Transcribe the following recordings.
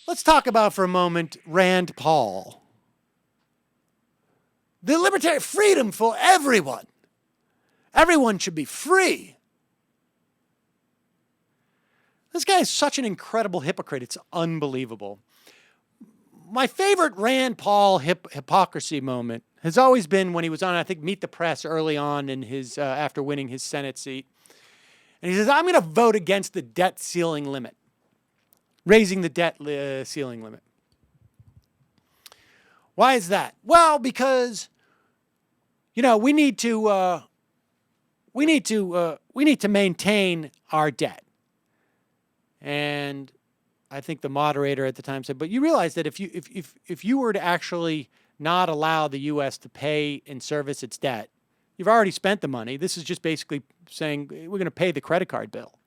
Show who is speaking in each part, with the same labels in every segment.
Speaker 1: Let's talk about for a moment Rand Paul. The libertarian freedom for everyone. Everyone should be free. This guy is such an incredible hypocrite. It's unbelievable. My favorite Rand Paul hypocrisy moment has always been when he was on, I think, Meet the Press early on in his after winning his Senate seat. And he says, I'm going to vote against the debt ceiling limit, raising the debt ceiling limit. Why is that? Well, because, we need to maintain our debt. And I think the moderator at the time said, but you realize that if you were to actually not allow the U.S. to pay and service its debt, you've already spent the money. This is just basically saying we're going to pay the credit card bill.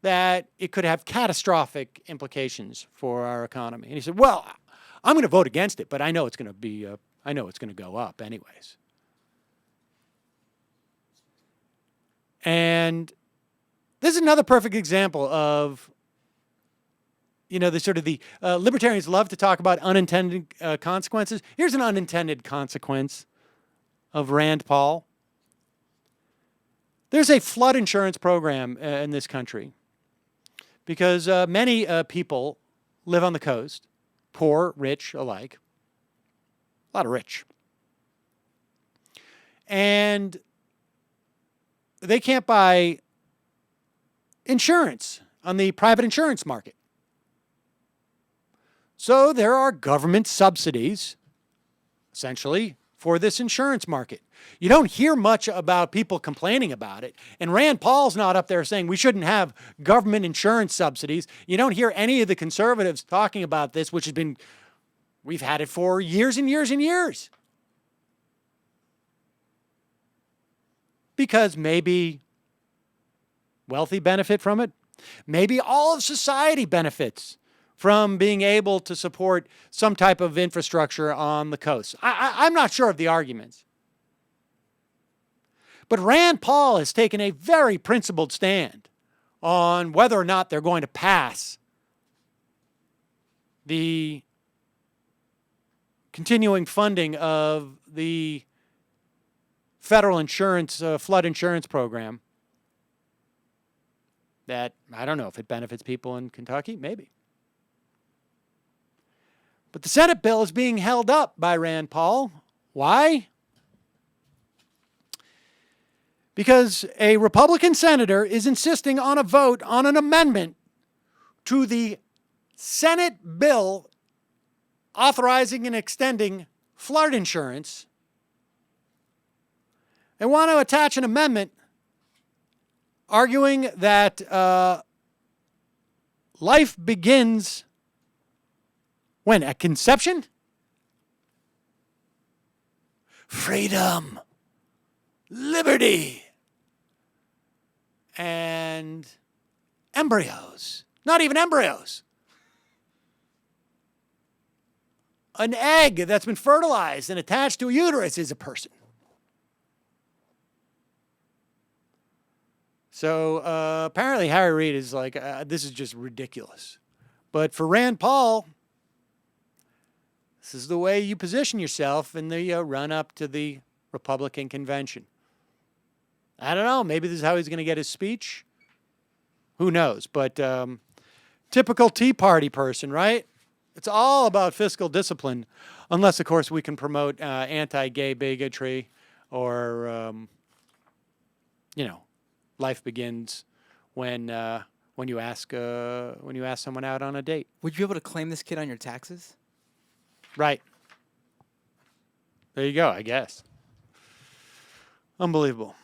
Speaker 1: That it could have catastrophic implications for our economy. And he said, well, I'm going to vote against it, but I know it's going to go up anyways. And this is another perfect example of, the libertarians love to talk about unintended consequences. Here's an unintended consequence of Rand Paul. There's a flood insurance program in this country because many people live on the coast, poor, rich alike, a lot of rich. And they can't buy insurance on the private insurance market. So there are government subsidies, essentially, for this insurance market. You don't hear much about people complaining about it. And Rand Paul's not up there saying we shouldn't have government insurance subsidies. You don't hear any of the conservatives talking about this, which has been, we've had it for years and years and years. Because maybe wealthy benefit from it. Maybe all of society benefits from being able to support some type of infrastructure on the coast. I'm not sure of the arguments. But Rand Paul has taken a very principled stand on whether or not they're going to pass the continuing funding of the federal insurance, flood insurance program. That, I don't know if it benefits people in Kentucky, maybe. But the Senate bill is being held up by Rand Paul. Why? Because a Republican senator is insisting on a vote on an amendment to the Senate bill authorizing and extending flood insurance. They want to attach an amendment arguing that life begins when? At conception? Freedom, liberty, and embryos. Not even embryos. An egg that's been fertilized and attached to a uterus is a person. So apparently Harry Reid is like, this is just ridiculous. But for Rand Paul, this is the way you position yourself in the run up to the Republican convention. I don't know. Maybe this is how he's going to get his speech. Who knows? But typical Tea Party person, right? It's all about fiscal discipline, unless, of course, we can promote anti-gay bigotry or, life begins when you ask someone out on a date.
Speaker 2: Would you be able to claim this kid on your taxes?
Speaker 1: Right. There you go, I guess. Unbelievable.